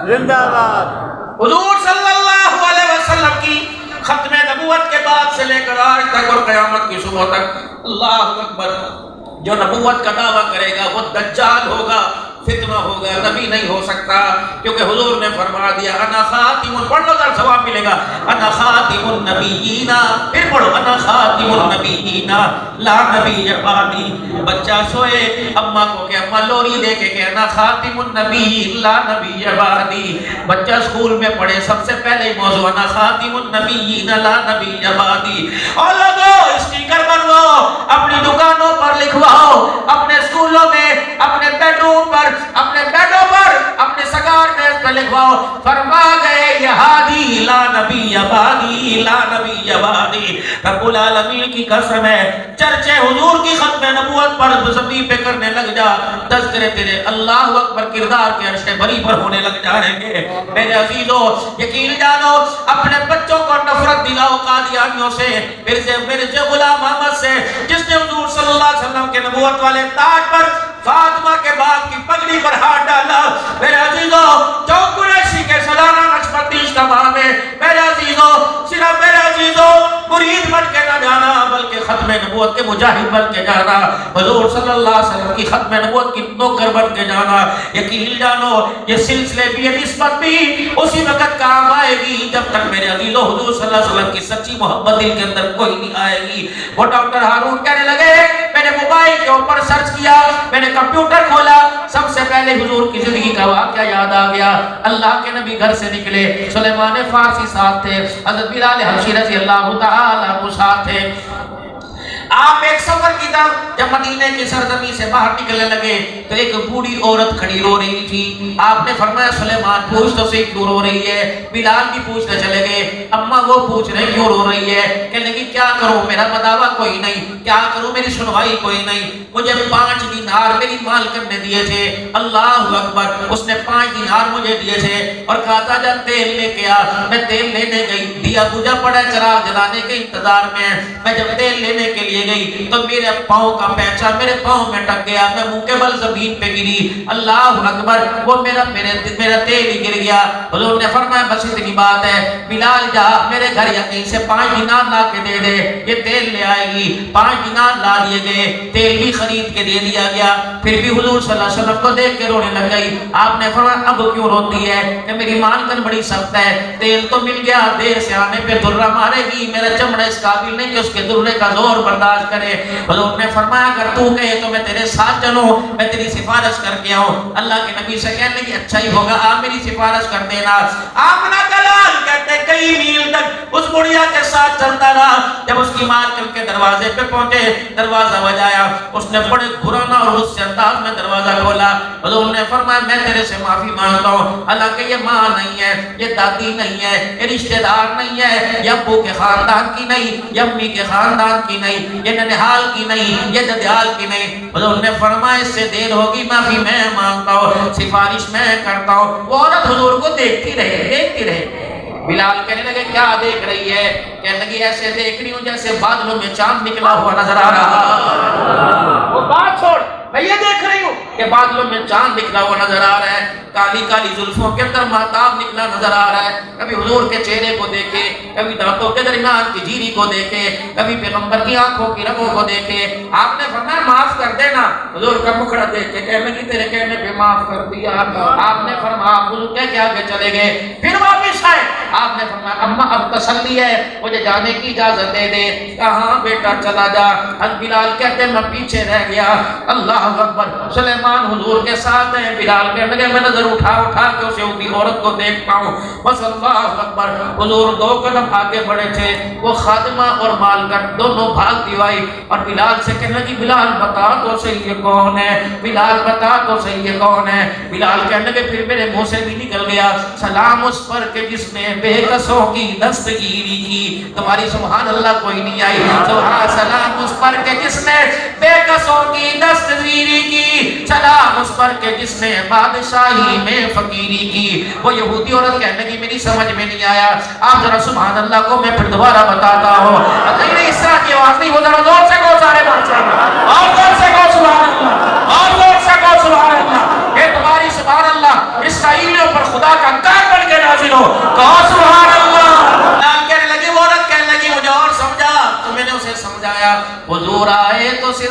زندہ باد. حضور صلی اللہ علیہ وسلم کی ختم نبوت کے بعد سے لے کر آج تک اور قیامت کی صبح تک اللہ اکبر جو نبوت کا دعویٰ کرے گا وہ دجال ہوگا، فتنہ ہوگا، نبی نہیں ہو سکتا، کیونکہ حضور نے فرما دیا انا خاتم، پڑھ لو ذرا ثواب ملے گا، انا خاتم النبیین، پھر پڑھو انا خاتم النبیین لا نبی بعدی. بچہ سوئے اماں کو کہ اماں لوری دے کے کہ انا خاتم النبیین لا نبی بعدی. بچہ اسکول میں پڑھے سب سے پہلے موضوع انا خاتم النبیین لا نبی بعدی. اور لوگوں اسٹیکر بنواؤ، اپنی دکانوں پر لکھواؤ، اپنے اسکولوں میں، اپنے بیڈ روم پر، اپنے بیڈوں پر، اپنے سگار میز پر لکھواؤ فرما گئے یہ ہادی لا نبی بعدی لا نبی بعدی. رب العالمین کی قسم ہے چرچے حضور کی ختم نبوت پر زمین پہ کرنے لگ جا، تذکرے تیرے اللہ اکبر کردار کے عرش بری پر ہونے لگ جائیں گے. میرے عزیزو یقین جانو، اپنے بچوں کو نفرت دلاؤ قادیانیوں سے، میرے سے غلام احمد سے جس نے حضور صلی اللہ علیہ وسلم کے نبوت والے تاج پر فاطمہ کے باپ کی پگڑی پر ہاتھ ڈالا. میرے عزیزو چوک قریشی کے سالانہ نشمتی اجتماع میں میرے عزیزو صرف میرے عزیزو مرید بن کے نہ جانا بلکہ ختم نبوت کے مجاہد بن کے جانا، حضور صلی اللہ علیہ وسلم کی ختم نبوت کی نوکر بن کے جانا. یقین جانو یہ سلسلے بھی نسبت بھی اسی وقت کام آئے گی جب تک میرے عزیزو حضور صلی اللہ علیہ وسلم کی سچی محبت دل کے اندر کوئی نہیں آئے گی. وہ ڈاکٹر ہارون کہنے لگے میں نے موبائل کے اوپر سرچ کیا، میں نے کمپیوٹر کھولا، سب سے پہلے حضور کی زندگی کا واقعہ یاد آ گیا. اللہ کے نبی گھر سے نکلے، سلیمان فارسی ساتھ تھے، حضرت بلال حبشی رضی اللہ تعالی عنہ ساتھ تھے. آپ ایک سفر کی طرف جب مدینے کی سرزمین سے باہر نکلنے لگے تو ایک بوڑھی عورت کھڑی رو رہی تھی. آپ نے فرمایا سلیمان پوچھ تو صحیح کیوں رو رہی ہے. بلال بھی پوچھنے چلے گئے، اماں وہ پوچھ رہے کیوں رو رہی ہے. کہنے لگی کیا کروں میرا مداوا کوئی نہیں، کیا کروں میری سنوائی کوئی نہیں. مجھے 5 دینار میری مالکن نے دیے تھے، اللہ اکبر، اس نے 5 دینار مجھے دیے تھے اور کہا تھا جب تیل لے کے آ. میں تیل لینے گئی، دیا بجھا پڑا چراغ جلانے کے انتظار میں. میں جب تیل لینے کے لیے گئی تو میرے پاؤں کا پیچھا میرے پاؤں میں ٹک گیا، میں منہ کے بل زمین پہ گری، اللہ اکبر، وہ میرا تیل ہی گر گیا. حضور نے فرمایا بس اتنی بات ہے، بلال جا میرے گھر یقین سے 5 دینار لا کے دے دے، یہ تیل لے آئے گی. 5 دینار لا دیے گئے، تیل بھی خرید کے دے دیا گیا. پھر بھی حضور صلی اللہ علیہ وسلم کو دیکھ کے رونے لگ گئی. آپ نے فرمایا اب کیوں روتی ہے؟ کہ میری مالکن بڑی سخت ہے، تیل تو مل گیا، دیر سے آنے پہ درہ مارے گی، میرا چمڑا اس قابل نہیں کہ اس کے درے کا زور برداشت کرے. حضور نے فرمایا اگر تو کہے تو میں تیرے ساتھ چلوں، میں تیری سفارش کر کے آؤں. اللہ کے نبی سے کہنے لگی اچھا ہی ہوگا آپ میری سفارش کر دینا. آمنہ کلال کہتے کئی میل تک اس بڑھیا کے ساتھ چلتا رہا. جب اس کی مالکن کے دروازے پہ پہنچے، دروازہ بجایا، اس نے بڑے گھرانا اور غصے انداز میں دروازہ کھولا. حضور نے فرمایا میں تیرے سے معافی مانگتا ہوں، حالانکہ یہ ماں نہیں ہے، یہ دادی نہیں ہے، یہ رشتہ دار نہیں ہے، یہ ابو کے خاندان کی نہیں، یہ امی کے خاندان کی نہیں، یہ ننہال کی نہیں، یہ ددیال کی نہیں. حضور نے فرمایا اس سے دیر ہوگی، معافی میں مانگتا ہوں، سفارش میں کرتا ہوں. وہ عورت حضور کو دیکھتی رہے. بلال کہنے لگے کیا دیکھ رہی ہے؟ کہنے لگی ایسے دیکھ رہی ہوں جیسے بادلوں میں چاند نکلا ہوا نظر آ رہا. وہ بات چھوڑ، میں یہ دیکھ رہی ہوں کہ بادلوں میں چاند نکلا ہوا نظر آ رہا ہے، کالی کالی زلفوں کے اندر مہتاب نکلا نظر آ رہا ہے. کبھی حضور کے چہرے کو دیکھے، کبھی دانتوں کے درمیان کی جھیری کو دیکھے، کبھی پیغمبر کی آنکھوں کی رگوں کو دیکھے. آپ نے فرمایا معاف کر دینا. حضور کا مکھڑا دیکھ کے کہنے لگی تیرے کہنے پہ معاف کر دیا. آپ نے فرمایا حضور کہہ کے آگے چلے گئے. پھر واپس آئے، آپ نے فرمایا اماں اب تسلی ہے، مجھے جانے کی اجازت دے دے. کہاں بیٹا چلا جا. حضرت بلال کہتے میں پیچھے رہ گیا. اللہ اکبر، سلیمان حضور کے ساتھ ہیں. بلال کہنے لگے میں نظر اٹھا کے اسے اٹھی عورت کو دیکھتا ہوں. بس اللہ اکبر، حضور 2 قدم آگے بڑھے تھے. وہ خادمہ اور مالکن دونوں بھاگتی آئی اور بلال سے کہنے لگی بلال بتا تو صحیح یہ کون ہے، بلال بتا تو صحیح یہ کون ہے. بلال کہنے لگے پھر میرے منہ سے بھی نکل گیا سلام اس پر کہ جس نے بے کسوں کی دستگیری کی. تمہاری سبحان اللہ کوئی نہیں آئی. سبحان سلام اس پر کہ جس نے بے کسوں کی دستگیری کی، سلام اس پر کہ جس نے بادشاہی میں فقیری کی. وہ یہودی عورت کہنے لگی میری سمجھ میں نہیں آیا، آپ ذرا سبحان اللہ کو میں پھر دوبارہ بتاتا ہوں. نہیں اس طرح کی آواز نہیں، وہ ذرا زور سے کہو سارے بادشاہ، اور زور سے کہو سبحان اللہ، اور زور سے کہو سبحان اللہ. یہ تمہاری سبحان اللہ اسرائیلیوں پر خدا کا کار بن کے نازل ہو. کہو سبحان اللہ. کہنے لگی وہ عورت کہنے لگی مجھے اور سمجھا. تو میں نے اسے سمجھایا حضور آئے تو سر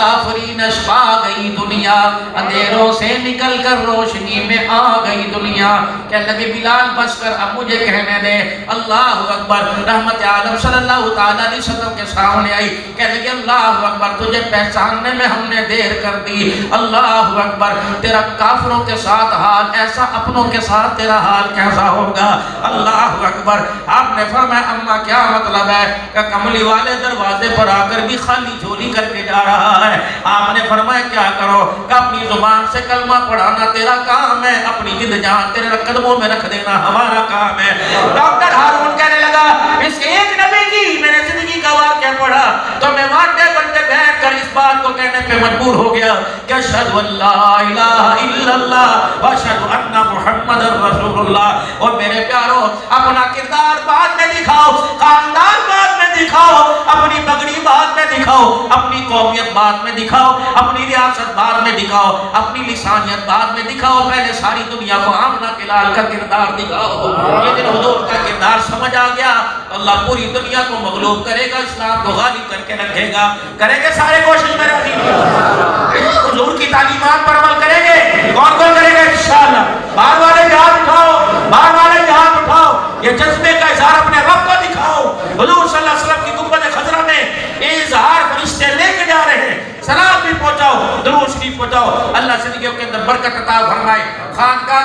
آفرینش پا گئی دنیا, اندھیروں سے نکل کر روشنی میں آ گئی دنیا. کہنے لگے بلال بس کر اب مجھے کہنے دے. اللہ اکبر. رحمت عالم صلی اللہ تعالیٰ علیہ وسلم کے سامنے آئی. کہنے لگے اللہ اکبر تجھے پہچاننے میں ہم نے دیر کر دی. اللہ اکبر. تیرا کافروں کے ساتھ حال ایسا, اپنوں کے ساتھ تیرا حال کیسا ہوگا. اللہ اکبر. آپ نے فرمایا اماں کیا مطلب ہے کہ کملی والے دروازے پر آ کر بھی خالی جھولی کر کے جا رہا ہے. آپ نے فرمایا کیا کرو کہ اپنی زبان سے کلمہ پڑھانا تیرا کام ہے, اپنی جد جان تیرے قدموں میں رکھ دینا ہمارا کام ہے. ڈاکٹر ہارون کہنے لگا اس ایک نبی کی میں نے زندگی کا واقعہ پڑھا تو میں وہاں ٹیبل پہ بیٹھ کر اس بات کو کہنے پہ مجبور ہو گیا کہ اشہد ان لا الہ الا اللہ واشہد ان محمد رسول اللہ. اور میرے پیارو اپنا کردار بعد میں دکھاؤ, خاندان بعد میں دکھاؤ, اپنی پگڑی بعد میں دکھاؤ, اپنی قومیت بعد میں دکھاؤ, اپنی ریاست بعد میں دکھاؤ, اپنی لسانیت بعد میں دکھاؤ, پہلے ساری دنیا کو آمنہ کے لال کا کردار دکھاؤ. یہ دن حضور کا کردار سمجھ آ گیا تو اللہ پوری دنیا کو مغلوب کرے گا, اسلام کو غالب کر کے رکھے گا. کریں گے سارے کوشش میں رکھیں گے, حضور کی تعلیمات پر عمل کریں گے. کون کون کرے گا انشاءاللہ. باہر والے جہاں اٹھاؤ, باہر والے جہاں اٹھاؤ, یہ جذبے کا اظہار اپنے رب کو دکھاؤ. حضور صلی اللہ علیہ وسلم کی گنبد خضرا میں اظہار فرشتے لے کے جا رہے ہیں. سلام بھی پہنچاؤ, درود شریف پہنچاؤ. اللہ زندگیوں کے اندر برکت عطا فرمائے. خانقاہ